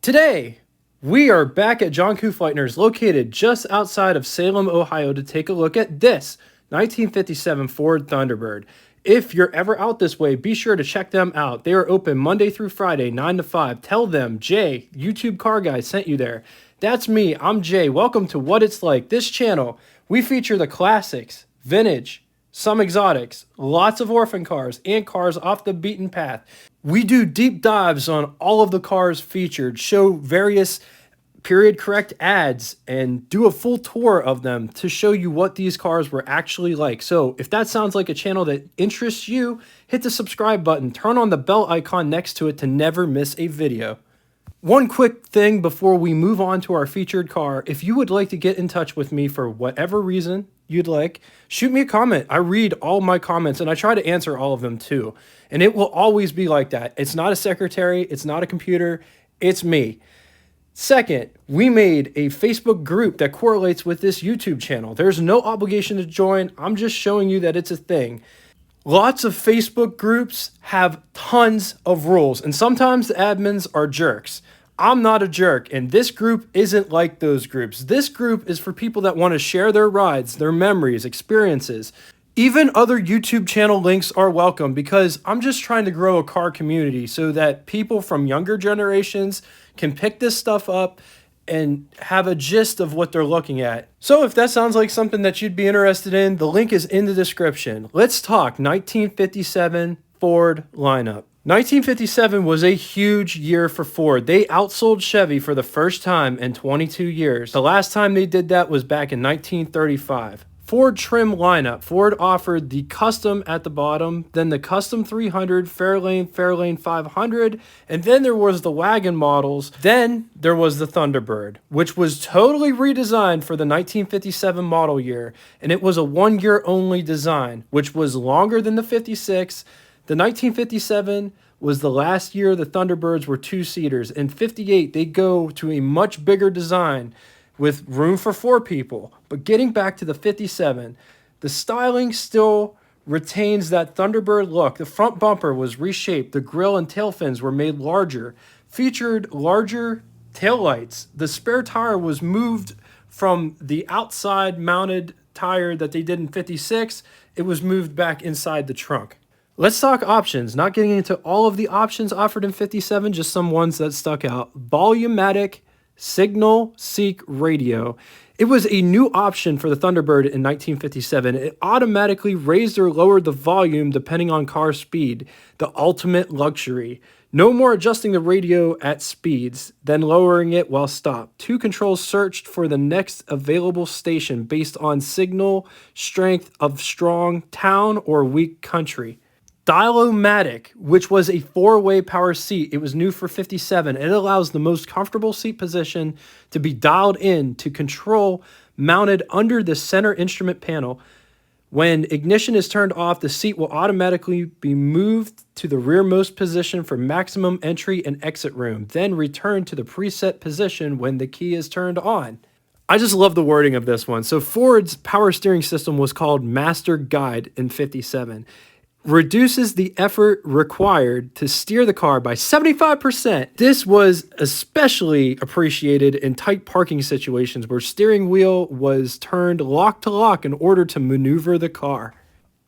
Today, we are back at John Kufleitner's, located just outside of Salem, Ohio, to take a look at this 1957 Ford Thunderbird. If you're ever out this way, be sure to check them out. They are open Monday through Friday, 9 to 5. Tell them Jay, YouTube Car Guy, sent you there. That's me. I'm Jay. Welcome to What It's Like. This channel, we feature the classics, vintage, some exotics, lots of orphan cars, and cars off the beaten path. We do deep dives on all of the cars featured, show various period correct ads, and do a full tour of them to show you what these cars were actually like. So if that sounds like a channel that interests you, hit the subscribe button, turn on the bell icon next to it to never miss a video. One quick thing before we move on to our featured car: if you would like to get in touch with me for whatever reason you'd like, shoot me a comment. I read all my comments and I try to answer all of them too. And it will always be like that. It's not a secretary, it's not a computer, it's me. Second, we made a Facebook group that correlates with this YouTube channel. There's no obligation to join. I'm just showing you that it's a thing. Lots of Facebook groups have tons of rules, and sometimes the admins are jerks. I'm not a jerk, and this group isn't like those groups. This group is for people that want to share their rides, their memories, experiences. Even other YouTube channel links are welcome, because I'm just trying to grow a car community so that people from younger generations can pick this stuff up and have a gist of what they're looking at. So if that sounds like something that you'd be interested in, the link is in the description. Let's talk 1957 Ford lineup. 1957 was a huge year for Ford. They outsold Chevy for the first time in 22 years. The last time they did that was back in 1935. Ford trim lineup. Ford offered the Custom at the bottom, then the Custom 300, Fairlane 500, and then there was the wagon models. Then there was the Thunderbird, which was totally redesigned for the 1957 model year, and it was a one-year only design, which was longer than the 56. The 1957 was the last year the Thunderbirds were two-seaters. In 58, they go to a much bigger design with room for 4 people. But getting back to the 57, the styling still retains that Thunderbird look. The front bumper was reshaped. The grille and tail fins were made larger, featured larger taillights. The spare tire was moved from the outside mounted tire that they did in 56. It was moved back inside the trunk. Let's talk options. Not getting into all of the options offered in 57, just some ones that stuck out. Volumatic Signal Seek radio. It was a new option for the Thunderbird in 1957. It automatically raised or lowered the volume depending on car speed. The ultimate luxury. No more adjusting the radio at speeds, then lowering it while stopped. 2 controls searched for the next available station based on signal strength of strong town or weak country. Dial-O-Matic, which was a 4-way power seat. It was new for 57. It allows the most comfortable seat position to be dialed in to control mounted under the center instrument panel. When ignition is turned off, the seat will automatically be moved to the rearmost position for maximum entry and exit room, then return to the preset position when the key is turned on. I just love the wording of this one. So Ford's power steering system was called Master Guide in 57. Reduces the effort required to steer the car by 75%. This was especially appreciated in tight parking situations where steering wheel was turned lock to lock in order to maneuver the car.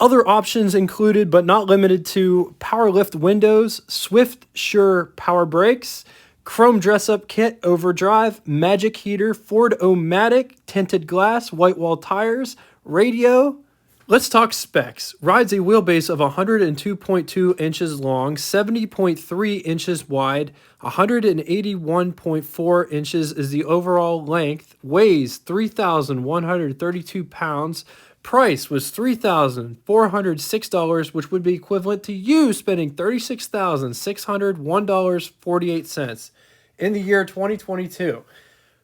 Other options included, but not limited to, power lift windows, Swift Sure power brakes, chrome dress-up kit overdrive, magic heater, Ford-O-Matic, tinted glass, white wall tires, radio. Let's talk specs. Rides a wheelbase of 102.2 inches long, 70.3 inches wide, 181.4 inches is the overall length, weighs 3,132 pounds. Price was $3,406, which would be equivalent to you spending $36,601.48 in the year 2022.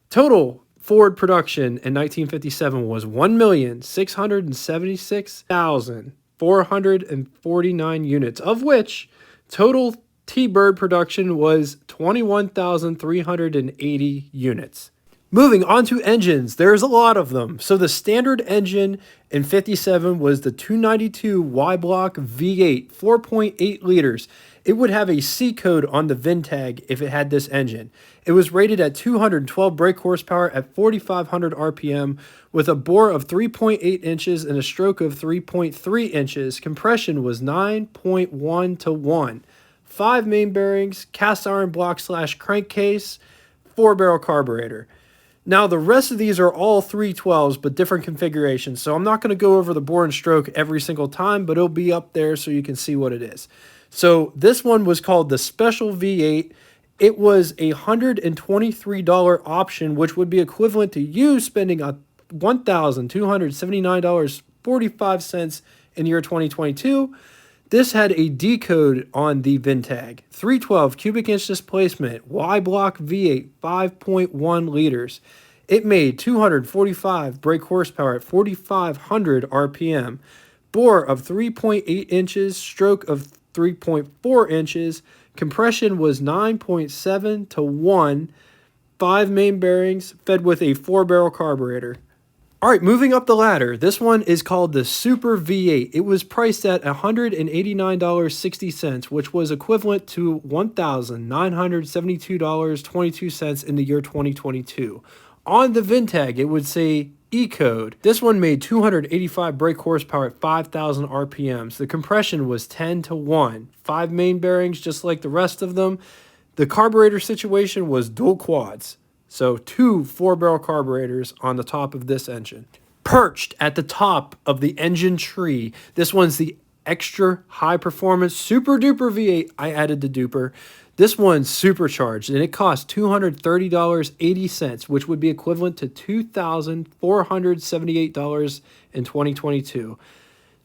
Total Ford production in 1957 was 1,676,449 units, of which total T-Bird production was 21,380 units. Moving on to engines, there's a lot of them. So the standard engine in 57 was the 292 Y-Block V8, 4.8 liters. It would have a C code on the VIN tag if it had this engine. It was rated at 212 brake horsepower at 4,500 RPM with a bore of 3.8 inches and a stroke of 3.3 inches. Compression was 9.1 to 1. 5 main bearings, cast iron block / crankcase, 4-barrel carburetor. Now, the rest of these are all 312s, but different configurations. So I'm not going to go over the bore and stroke every single time, but it'll be up there so you can see what it is. So this one was called the Special V8. It was a $123 option, which would be equivalent to you spending $1,279.45 in the year 2022. This had a D code on the VIN tag. 312 cubic inch displacement, Y-Block V8, 5.1 liters. It made 245 brake horsepower at 4,500 RPM. Bore of 3.8 inches, stroke of 3.4 inches. Compression was 9.7 to 1. 5 main bearings, fed with a 4-barrel carburetor. All right, moving up the ladder. This one is called the Super V8. It was priced at $189.60, which was equivalent to $1,972.22 in the year 2022. On the VIN tag, it would say E code. This one made 285 brake horsepower at 5,000 RPMs. The compression was 10 to 1. 5 main bearings, just like the rest of them. The carburetor situation was dual quads. So 2 4-barrel carburetors on the top of this engine. Perched at the top of the engine tree, this one's the extra high performance super duper V8. I added the duper. This one's supercharged and it cost $230.80, which would be equivalent to $2,478 in 2022.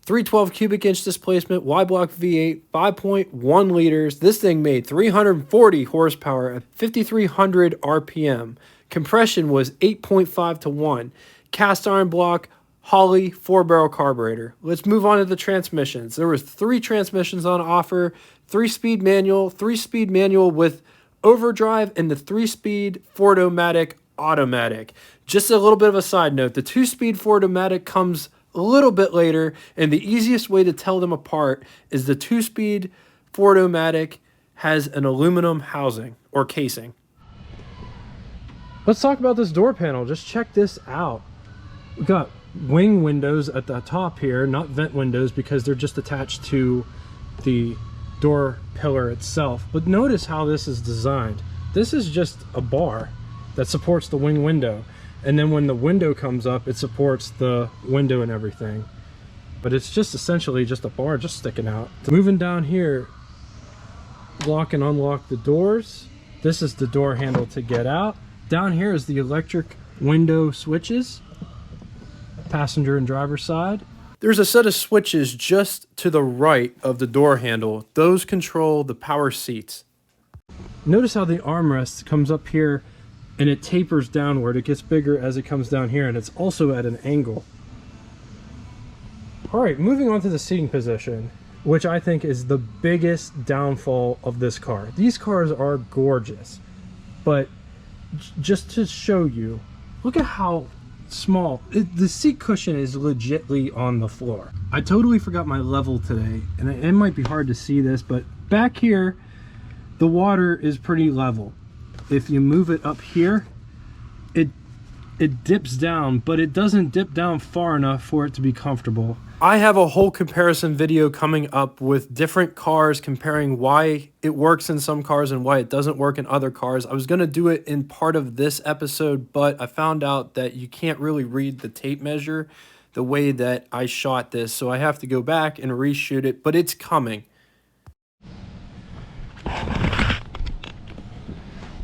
312 cubic inch displacement, Y-Block V8, 5.1 liters. This thing made 340 horsepower at 5,300 RPM. Compression was 8.5 to 1. Cast iron block, Holley 4-barrel carburetor. Let's move on to the transmissions. There was 3 transmissions on offer, 3-speed manual with overdrive, and the 3-speed Ford-O-Matic automatic. Just a little bit of a side note, the 2-speed Ford-O-Matic comes a little bit later, and the easiest way to tell them apart is the 2-speed Ford-O-Matic has an aluminum housing or casing. Let's talk about this door panel. Just check this out. We've got wing windows at the top here, not vent windows because they're just attached to the door pillar itself. But notice how this is designed. This is just a bar that supports the wing window. And then when the window comes up, it supports the window and everything. But it's just essentially just a bar just sticking out. Moving down here, lock and unlock the doors. This is the door handle to get out. Down here is the electric window switches, passenger and driver side. There's a set of switches just to the right of the door handle. Those control the power seats. Notice how the armrest comes up here and it tapers downward. It gets bigger as it comes down here, and it's also at an angle. All right, moving on to the seating position, which I think is the biggest downfall of this car. These cars are gorgeous, but just to show you, look at how small. The seat cushion is legitly on the floor. I totally forgot my level today, and it might be hard to see this, but back here, the water is pretty level. If you move it up here, it dips down, but it doesn't dip down far enough for it to be comfortable. I have a whole comparison video coming up with different cars, comparing why it works in some cars and why it doesn't work in other cars. I was going to do it in part of this episode, but I found out that you can't really read the tape measure the way that I shot this, so I have to go back and reshoot it, but it's coming.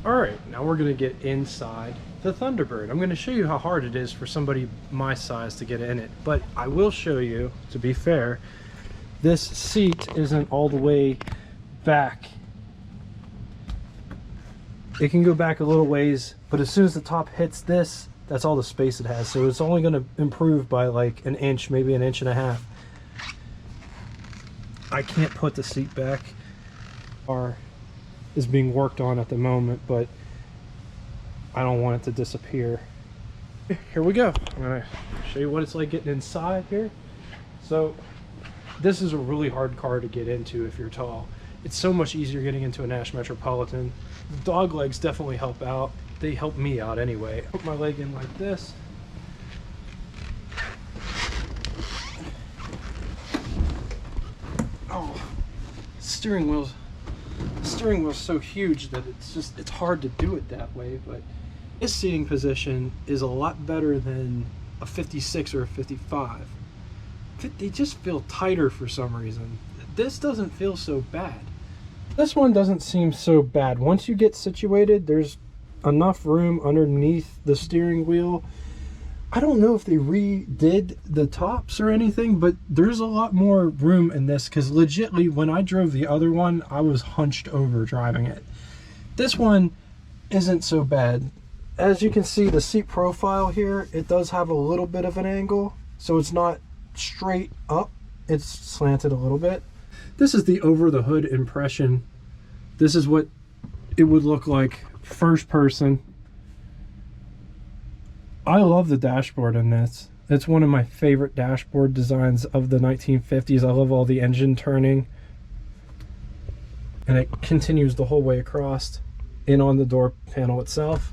Alright, now we're going to get inside the Thunderbird. I'm going to show you how hard it is for somebody my size to get in it, but I will show you, to be fair, this seat isn't all the way back. It can go back a little ways, but as soon as the top hits this, that's all the space it has, so it's only going to improve by like an inch, maybe an inch and a half. I can't put the seat back. Our is being worked on at the moment, but I don't want it to disappear. Here we go. I'm gonna show you what it's like getting inside here. So this is a really hard car to get into if you're tall. It's so much easier getting into a Nash Metropolitan. The dog legs definitely help out. They help me out anyway. Put my leg in like this. Oh, steering wheel's so huge that it's hard to do it that way, but this seating position is a lot better than a 56 or a 55. They just feel tighter for some reason. This doesn't feel so bad. This one doesn't seem so bad. Once you get situated, there's enough room underneath the steering wheel. I don't know if they redid the tops or anything, but there's a lot more room in this, because legitly when I drove the other one, I was hunched over driving it. This one isn't so bad. As you can see, the seat profile here, it does have a little bit of an angle, so it's not straight up, it's slanted a little bit. This is the over the hood impression. This is what it would look like first person. I love the dashboard in this. It's one of my favorite dashboard designs of the 1950s. I love all the engine turning, and it continues the whole way across in on the door panel itself.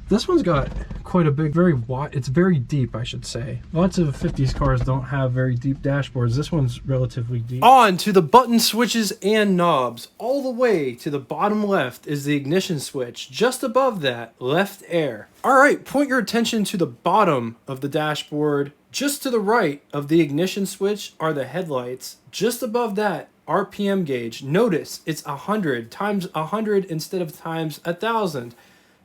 This one's got quite a big, very wide, it's very deep, I should say. Lots of 50s cars don't have very deep dashboards. This one's relatively deep. On to the button switches and knobs. All the way to the bottom left is the ignition switch. Just above that, left air. All right, point your attention to the bottom of the dashboard. Just to the right of the ignition switch are the headlights. Just above that, RPM gauge. Notice it's 100 times 100 instead of times 1,000.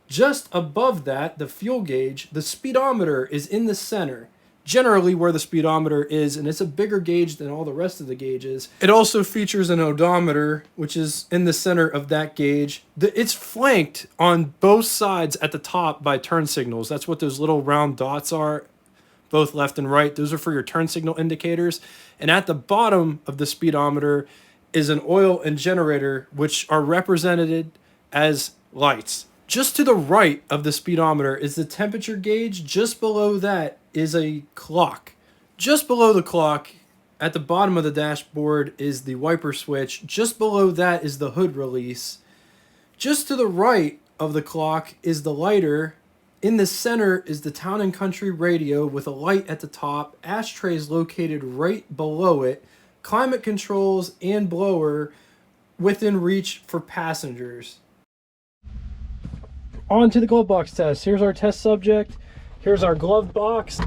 Just above that, the fuel gauge, the speedometer is in the center, generally where the speedometer is, and it's a bigger gauge than all the rest of the gauges. It also features an odometer, which is in the center of that gauge. It's flanked on both sides at the top by turn signals. That's what those little round dots are, both left and right. Those are for your turn signal indicators. And at the bottom of the speedometer is an oil and generator, which are represented as lights. Just to the right of the speedometer is the temperature gauge. Just below that is a clock. Just below the clock, at the bottom of the dashboard, is the wiper switch. Just below that is the hood release. Just to the right of the clock is the lighter. In the center is the Town & Country radio with a light at the top. Ashtrays located right below it. Climate controls and blower within reach for passengers. On to the glove box test. Here's our test subject. Here's our glove box.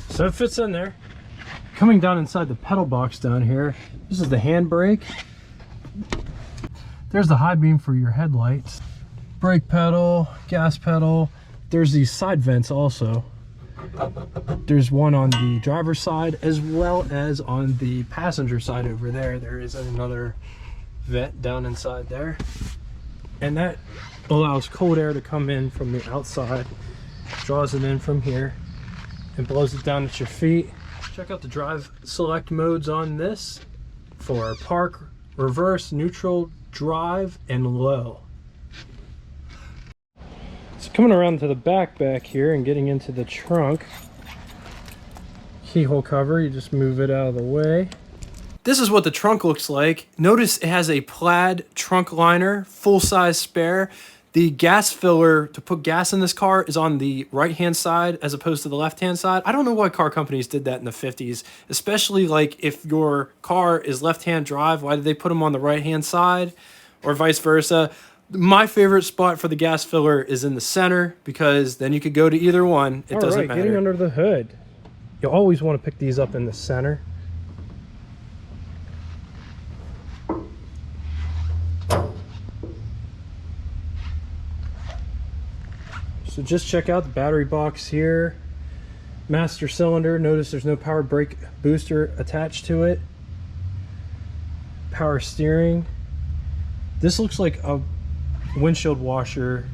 So it fits in there. Coming down inside the pedal box down here, this is the handbrake. There's the high beam for your headlights. Brake pedal, gas pedal. There's these side vents also. There's one on the driver's side as well as on the passenger side over there. There is another vent down inside there. And that allows cold air to come in from the outside, draws it in from here, and blows it down at your feet. Check out the drive select modes on this for park, reverse, neutral, drive, and low. So coming around to the back here and getting into the trunk, keyhole cover, you just move it out of the way. This is what the trunk looks like. Notice it has a plaid trunk liner, full-size spare. The gas filler to put gas in this car is on the right-hand side as opposed to the left-hand side. I don't know why car companies did that in the 50s, especially like if your car is left-hand drive, why did they put them on the right-hand side or vice versa? My favorite spot for the gas filler is in the center because then you could go to either one. It doesn't matter. Getting under the hood. You always want to pick these up in the center. So just check out the battery box here. Master cylinder. Notice there's no power brake booster attached to it. Power steering. This looks like a windshield washer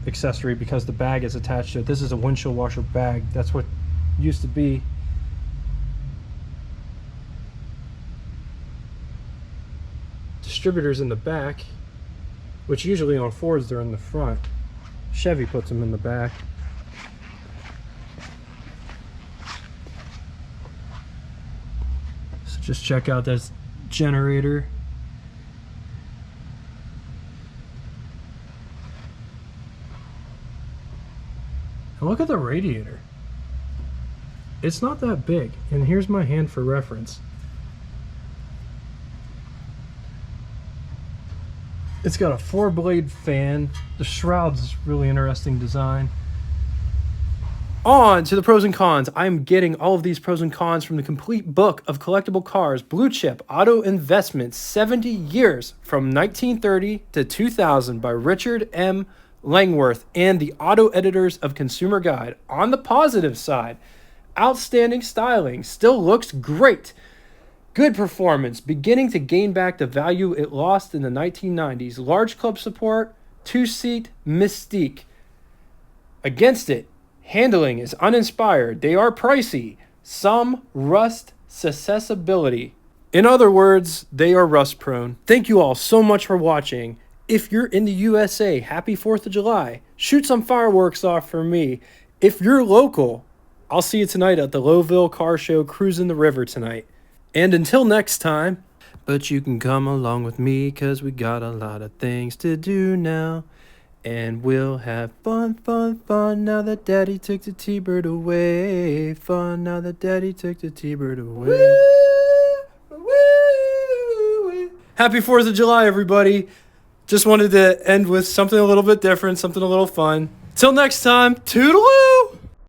accessory because the bag is attached to it. This is a windshield washer bag. That's what it used to be. Distributors in the back, which usually on Fords they're in the front. Chevy puts them in the back. So just check out this generator. And look at the radiator. It's not that big. And here's my hand for reference. It's got a 4-blade fan. The shroud's really interesting design. On to the pros and cons. I'm getting all of these pros and cons from the complete book of collectible cars, Blue Chip Auto Investments, 70 years from 1930 to 2000 by Richard M. Langworth and the Auto Editors of Consumer Guide. On the positive side, outstanding styling, still looks great. Good performance, beginning to gain back the value it lost in the 1990s. Large club support, 2-seat mystique. Against it, handling is uninspired. They are pricey. Some rust accessibility. In other words, they are rust prone. Thank you all so much for watching. If you're in the USA, happy 4th of July. Shoot some fireworks off for me. If you're local, I'll see you tonight at the Lowville Car Show, cruising the river tonight. And until next time, but you can come along with me, 'cause we got a lot of things to do now. And we'll have fun, fun, fun, now that Daddy took the T-Bird away. Fun, now that Daddy took the T-Bird away. Woo, woo, woo. Happy 4th of July, everybody. Just wanted to end with something a little bit different, something a little fun. Till next time, toodaloo!